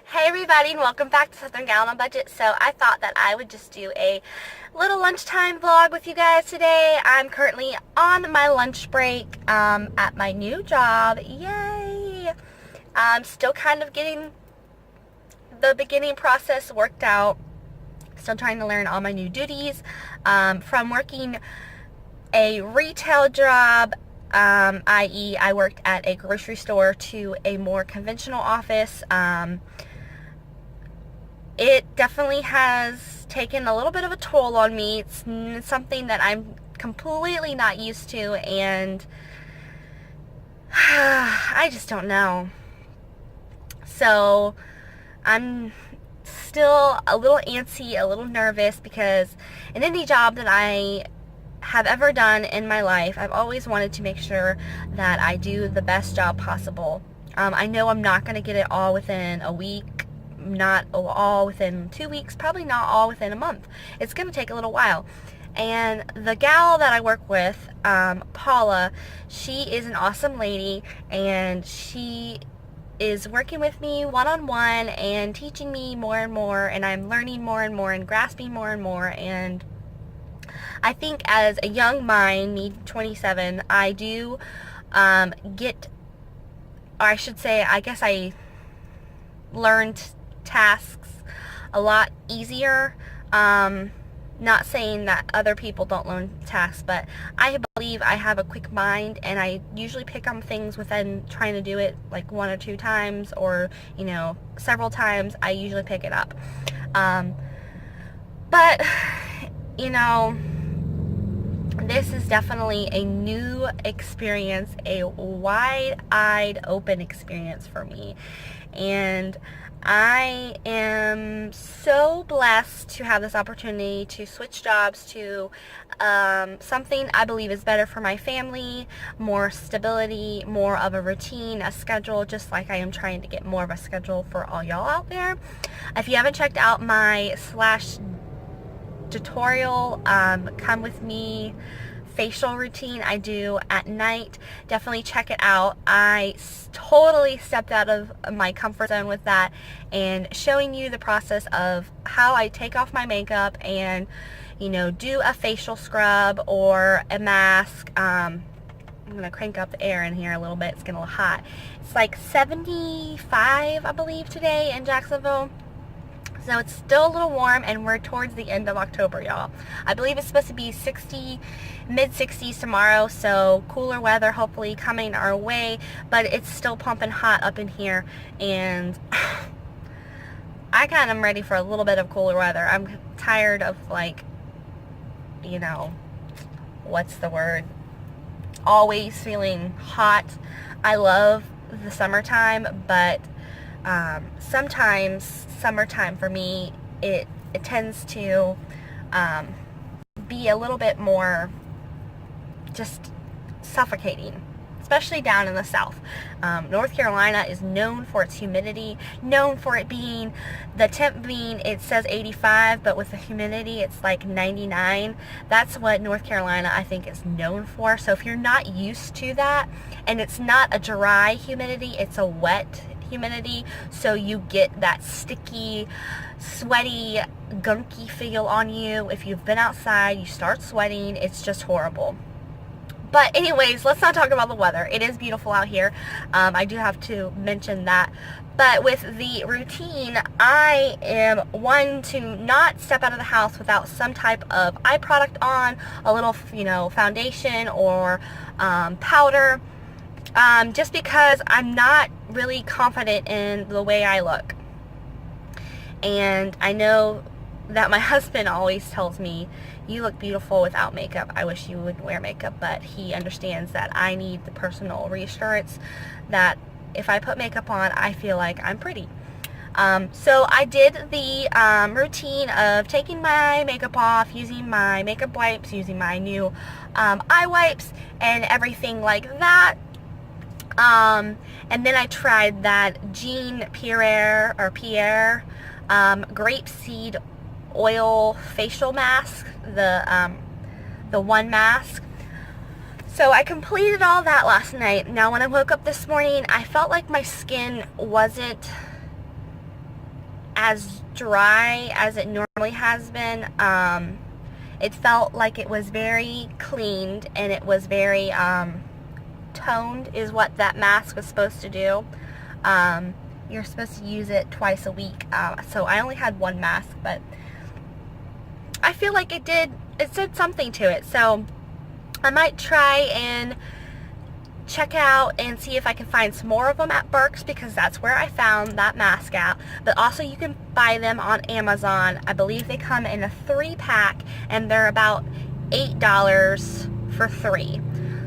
Hey everybody, and welcome back to Southern Gal on a Budget. So I thought that I would just do a little lunchtime vlog with you guys today. I'm currently on my lunch break at my new job. Yay! I'm still kind of getting the beginning process worked out. Still trying to learn all my new duties from working a retail job, i.e. I worked at a grocery store, to a more conventional office. It definitely has taken a little bit of a toll on me. It's something that I'm completely not used to, and I just don't know. So I'm still a little antsy, a little nervous, because in any job that I have ever done in my life, I've always wanted to make sure that I do the best job possible. I know I'm not going to get it all within a week, not all within 2 weeks, probably not all within a month. It's going to take a little while. And the gal that I work with, Paula, she is an awesome lady, and she is working with me one-on-one and teaching me more and more, and I'm learning more and more and grasping more and more. And I think as a young mind, me 27, I do get, or I should say, I guess I learned tasks a lot easier. Not saying that other people don't learn tasks, but I believe I have a quick mind, and I usually pick up things within trying to do it like 1 or 2 times, or several times. I usually pick it up. But this is definitely a new experience, a wide-eyed open experience for me, and I am so blessed to have this opportunity to switch jobs to something I believe is better for my family, more stability, more of a routine, a schedule, just like I am trying to get more of a schedule for all y'all out there. If you haven't checked out my Slash tutorial, come with me facial routine I do at night, definitely check it out. I totally stepped out of my comfort zone with that, and showing you the process of how I take off my makeup and do a facial scrub or a mask. I'm gonna crank up the air in here a little bit. It's getting a little hot. It's like 75, I believe, today in Jacksonville. So it's still a little warm, and we're towards the end of October, y'all. I believe it's supposed to be 60, mid-60s tomorrow, so cooler weather hopefully coming our way, but it's still pumping hot up in here, and I kind of am ready for a little bit of cooler weather. I'm tired of, what's the word? Always feeling hot. I love the summertime, but sometimes summertime for me, it tends to be a little bit more just suffocating, especially down in the south. North Carolina is known for its humidity, known for it being, the temp being, it says 85, but with the humidity it's like 99. That's what North Carolina, I think, is known for. So if you're not used to that, and it's not a dry humidity, it's a wet humidity, so you get that sticky, sweaty, gunky feel on you. If you've been outside, you start sweating. It's just horrible. But anyways, let's not talk about the weather. It is beautiful out here. I do have to mention that. But with the routine, I am one to not step out of the house without some type of eye product on, a little, foundation or powder. Just because I'm not really confident in the way I look. And I know that my husband always tells me, you look beautiful without makeup. I wish you would wear makeup, but he understands that I need the personal reassurance that if I put makeup on, I feel like I'm pretty. So I did the routine of taking my makeup off, using my makeup wipes, using my new eye wipes, and everything like that. And then I tried that Jean Pierre grapeseed oil facial mask, the one mask. So I completed all that last night. Now when I woke up this morning, I felt like my skin wasn't as dry as it normally has been. It felt like it was very cleaned, and it was very toned, is what that mask was supposed to do. You're supposed to use it twice a week, so I only had one mask, but I feel like it said something to it. So I might try and check out and see if I can find some more of them at Burke's, because that's where I found that mask at. But also you can buy them on Amazon. I believe they come in a 3-pack, and they're about $8 for 3.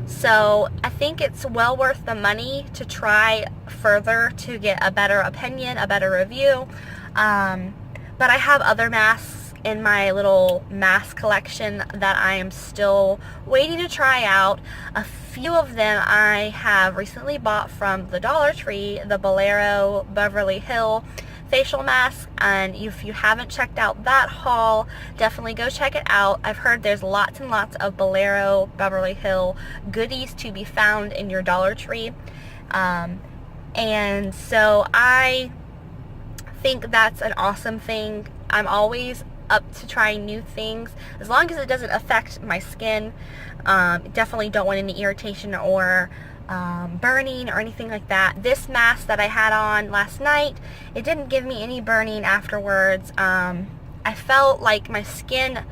So I think it's well worth the money to try further to get a better opinion, a better review. But I have other masks in my little mask collection that I am still waiting to try out. A few of them I have recently bought from the Dollar Tree, the Bolero Beverly Hill facial mask, and if you haven't checked out that haul, definitely go check it out. I've heard there's lots and lots of Bolero Beverly Hill goodies to be found in your Dollar Tree, and so I think that's an awesome thing. I'm always up to trying new things, as long as it doesn't affect my skin. Definitely don't want any irritation or burning or anything like that. This mask that I had on last night, it didn't give me any burning afterwards. I felt like my skin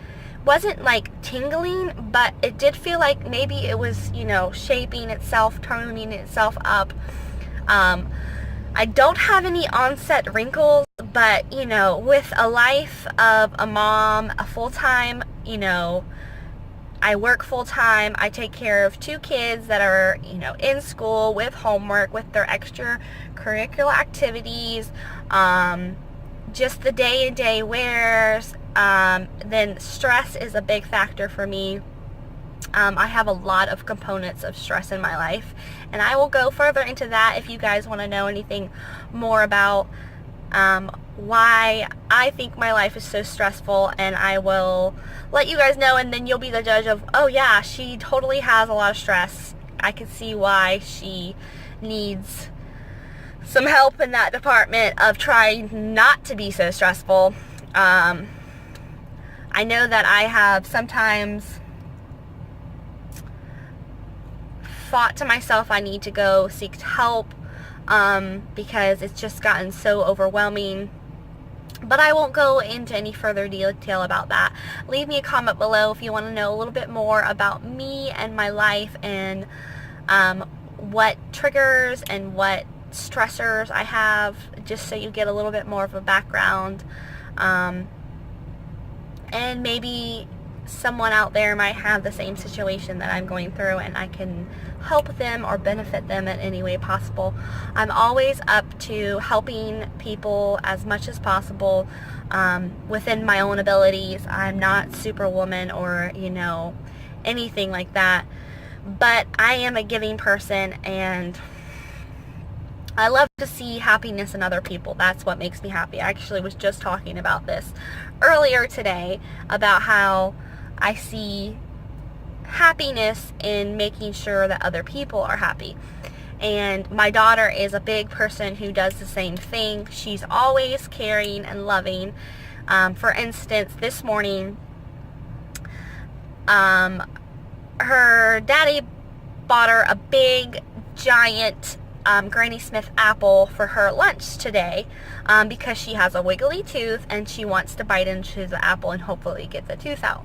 wasn't like tingling, but it did feel like maybe it was, shaping itself, toning itself up. I don't have any onset wrinkles, but, with a life of a mom, a full-time, I work full-time. I take care of 2 kids that are, in school with homework, with their extracurricular activities, just the day-to-day wears. Then stress is a big factor for me. I have a lot of components of stress in my life, and I will go further into that if you guys want to know anything more about why I think my life is so stressful, and I will let you guys know, and then you'll be the judge of, oh yeah, she totally has a lot of stress. I can see why she needs some help in that department of trying not to be so stressful. I know that I have sometimes thought to myself I need to go seek help because it's just gotten so overwhelming. But I won't go into any further detail about that. Leave me a comment below if you want to know a little bit more about me and my life, and what triggers and what stressors I have, just so you get a little bit more of a background. And maybe someone out there might have the same situation that I'm going through, and I can help them or benefit them in any way possible. I'm always up to helping people as much as possible within my own abilities. I'm not Superwoman or, anything like that, but I am a giving person, and I love to see happiness in other people. That's what makes me happy. I actually was just talking about this earlier today, about how I see happiness in making sure that other people are happy. And my daughter is a big person who does the same thing. She's always caring and loving. For instance, this morning, her daddy bought her a big, giant Granny Smith apple for her lunch today, because she has a wiggly tooth and she wants to bite into the apple and hopefully get the tooth out.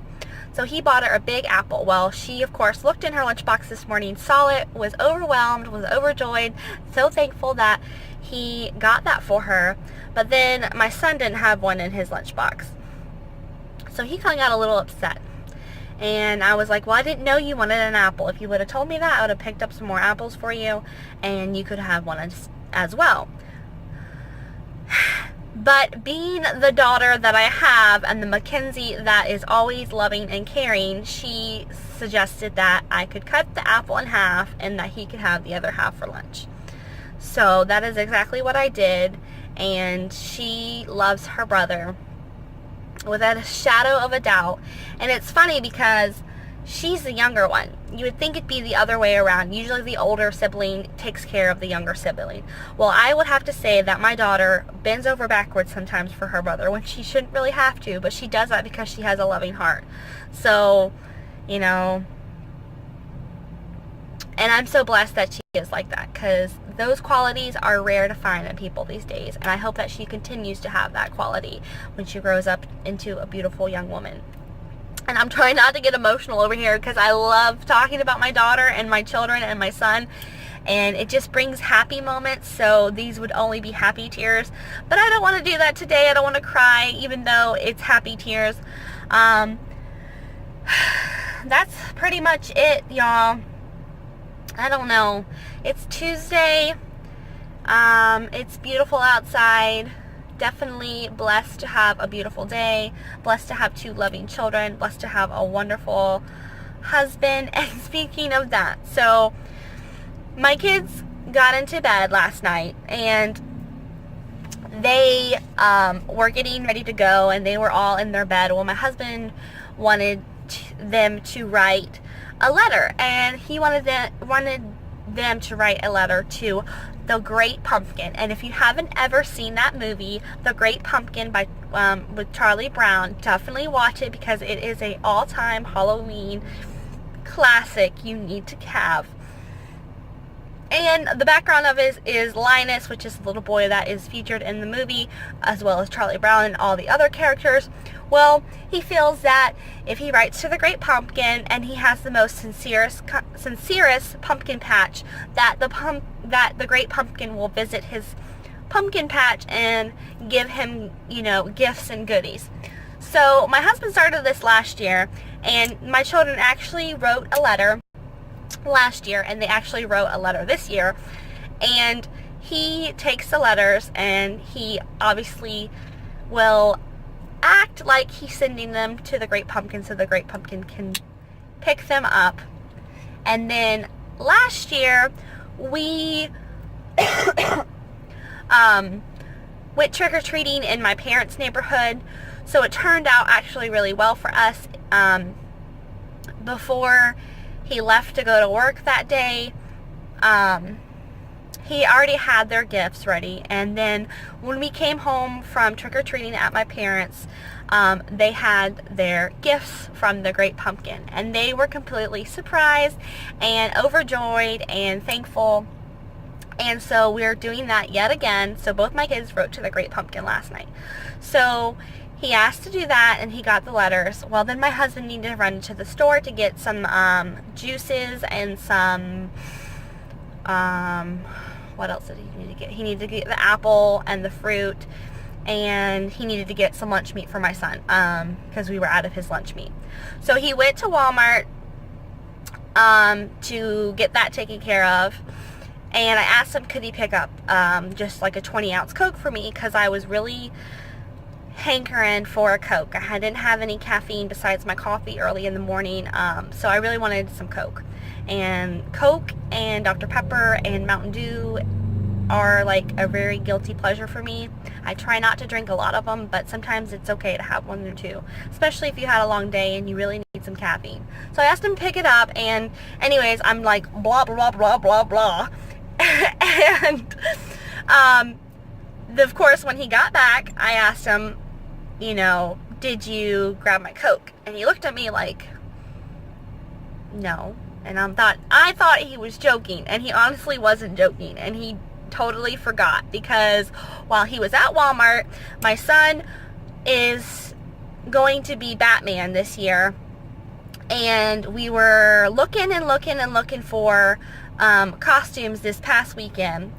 So he bought her a big apple. Well, she of course looked in her lunchbox this morning, saw it, was overwhelmed, was overjoyed, so thankful that he got that for her. But then my son didn't have one in his lunchbox, so he kind of got a little upset. And I was like, well, I didn't know you wanted an apple. If you would have told me that, I would have picked up some more apples for you, and you could have one as well. But being the daughter that I have, and the Mackenzie that is always loving and caring, she suggested that I could cut the apple in half and that he could have the other half for lunch. So that is exactly what I did, and she loves her brother without a shadow of a doubt. And it's funny because she's the younger one. You would think it'd be the other way around. Usually the older sibling takes care of the younger sibling. Well, I would have to say that my daughter bends over backwards sometimes for her brother when she shouldn't really have to, but she does that because she has a loving heart. So, you know, and I'm so blessed that she is like that, because those qualities are rare to find in people these days, and I hope that she continues to have that quality when she grows up into a beautiful young woman. And I'm trying not to get emotional over here because I love talking about my daughter and my children and my son, and it just brings happy moments, so these would only be happy tears. But I don't want to do that today. I don't want to cry even though it's happy tears. That's pretty much it, y'all. I don't know. It's Tuesday. It's beautiful outside. Definitely blessed to have a beautiful day, blessed to have 2 loving children, blessed to have a wonderful husband. And speaking of that, so my kids got into bed last night, and they were getting ready to go, and they were all in their bed. Well, my husband wanted them to write a letter, and he wanted them to write a letter to The Great Pumpkin. And if you haven't ever seen that movie, The Great Pumpkin by with Charlie Brown, definitely watch it because it is a all-time Halloween classic you need to have. And the background of it is Linus, which is the little boy that is featured in the movie, as well as Charlie Brown and all the other characters. Well, he feels that if he writes to the Great Pumpkin and he has the most sincerest pumpkin patch, that the Great Pumpkin will visit his pumpkin patch and give him, you know, gifts and goodies. So my husband started this last year, and my children actually wrote a letter last year, and they actually wrote a letter this year. And he takes the letters, and he obviously will act like he's sending them to the Great Pumpkin so the Great Pumpkin can pick them up. And then last year we went trick-or-treating in my parents' neighborhood, so it turned out actually really well for us. Before he left to go to work that day, he already had their gifts ready, and then when we came home from trick-or-treating at my parents', they had their gifts from the Great Pumpkin, and they were completely surprised and overjoyed and thankful. And so we're doing that yet again. So both my kids wrote to the Great Pumpkin last night. So he asked to do that, and he got the letters. Well, then my husband needed to run to the store to get some juices and some, what else did he need to get? He needed to get the apple and the fruit, and he needed to get some lunch meat for my son, because we were out of his lunch meat. So he went to Walmart to get that taken care of. And I asked him, could he pick up just like a 20-ounce Coke for me, because I was really hankering for a Coke. I didn't have any caffeine besides my coffee early in the morning, so I really wanted some Coke. And Coke and Dr. Pepper and Mountain Dew are like a very guilty pleasure for me. I try not to drink a lot of them, but sometimes it's okay to have 1 or 2, especially if you had a long day and you really need some caffeine. So I asked him to pick it up, and anyways, I'm like blah blah blah blah blah. And of course, when he got back, I asked him, you know, did you grab my Coke? And he looked at me like, no. And I thought he was joking, and he honestly wasn't joking, and he totally forgot, because while he was at Walmart, my son is going to be Batman this year, and we were looking and looking and looking for costumes this past weekend,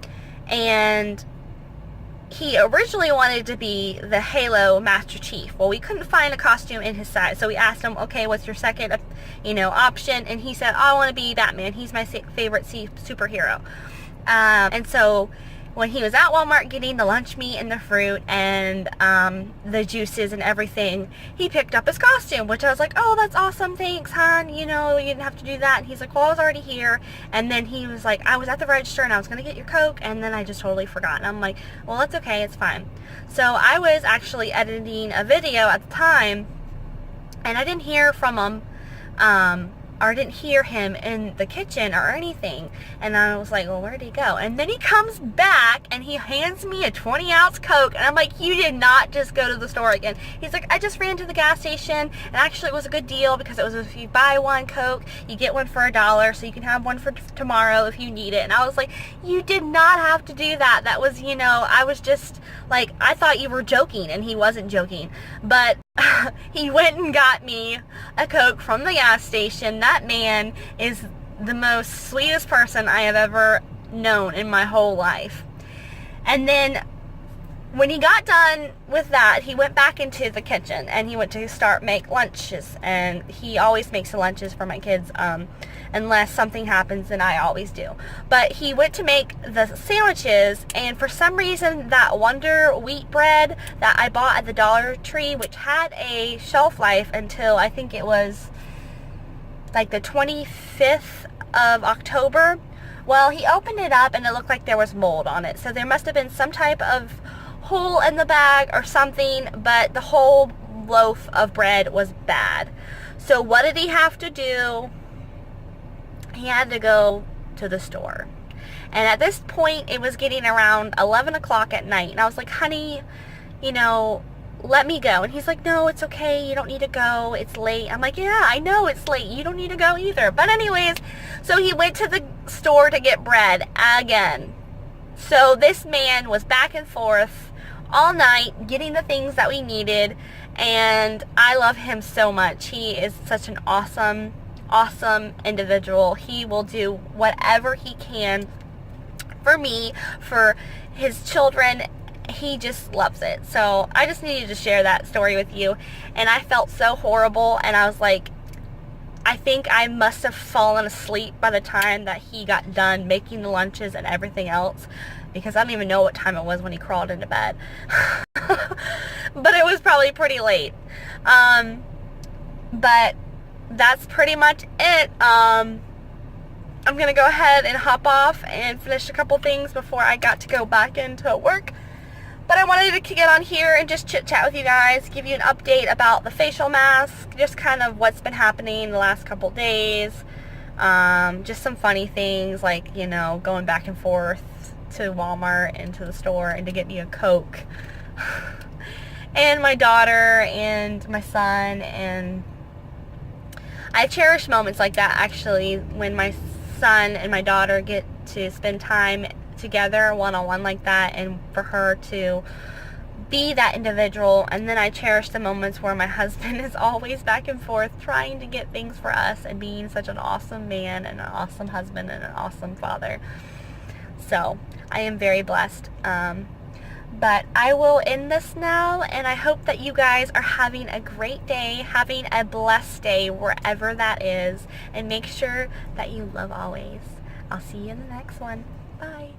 and he originally wanted to be the Halo Master Chief. Well, we couldn't find a costume in his size, so we asked him, okay, what's your second, option? And he said, oh, I want to be Batman. He's my favorite superhero. And so when he was at Walmart getting the lunch meat and the fruit and the juices and everything, he picked up his costume, which I was like, oh, that's awesome, thanks, hon, you didn't have to do that. And he's like, well, I was already here. And then he was like, I was at the register and I was going to get your Coke, and then I just totally forgot. And I'm like, well, that's okay, it's fine. So I was actually editing a video at the time, and I didn't hear from him, or didn't hear him in the kitchen or anything. And I was like, well, where'd he go? And then he comes back and he hands me a 20-ounce Coke, and I'm like, you did not just go to the store again. He's like, I just ran to the gas station, and actually it was a good deal because it was, if you buy one Coke, you get one for $1, so you can have one for tomorrow if you need it. And I was like, you did not have to do that. That was, I was just like, I thought you were joking, and he wasn't joking. But he went and got me a Coke from the gas station. That man is the most sweetest person I have ever known in my whole life. And then when he got done with that, he went back into the kitchen and he went to make lunches. And he always makes the lunches for my kids, unless something happens, and I always do. But he went to make the sandwiches, and for some reason that Wonder wheat bread that I bought at the Dollar Tree, which had a shelf life until I think it was like the 25th of October. Well, he opened it up and it looked like there was mold on it. So there must have been some type of hole in the bag or something, but the whole loaf of bread was bad. So what did he have to do? He had to go to the store. And at this point, it was getting around 11 o'clock at night. And I was like, honey, let me go. And he's like, no, it's okay. You don't need to go. It's late. I'm like, yeah, I know it's late. You don't need to go either. But anyways, so he went to the store to get bread again. So this man was back and forth all night getting the things that we needed. And I love him so much. He is such an awesome individual. He will do whatever he can for me, for his children. He just loves it. So I just needed to share that story with you. And I felt so horrible, and I was like, I think I must have fallen asleep by the time that he got done making the lunches and everything else, because I don't even know what time it was when he crawled into bed. But it was probably pretty late. But that's pretty much it. I'm going to go ahead and hop off and finish a couple things before I got to go back into work. But I wanted to get on here and just chit-chat with you guys, give you an update about the facial mask, just kind of what's been happening the last couple days. Just some funny things like, going back and forth to Walmart and to the store and to get me a Coke. And my daughter and my son, and I cherish moments like that, actually, when my son and my daughter get to spend time together one-on-one like that, and for her to be that individual. And then I cherish the moments where my husband is always back and forth trying to get things for us and being such an awesome man and an awesome husband and an awesome father. So I am very blessed. But I will end this now, and I hope that you guys are having a great day, having a blessed day wherever that is, and make sure that you love always. I'll see you in the next one. Bye.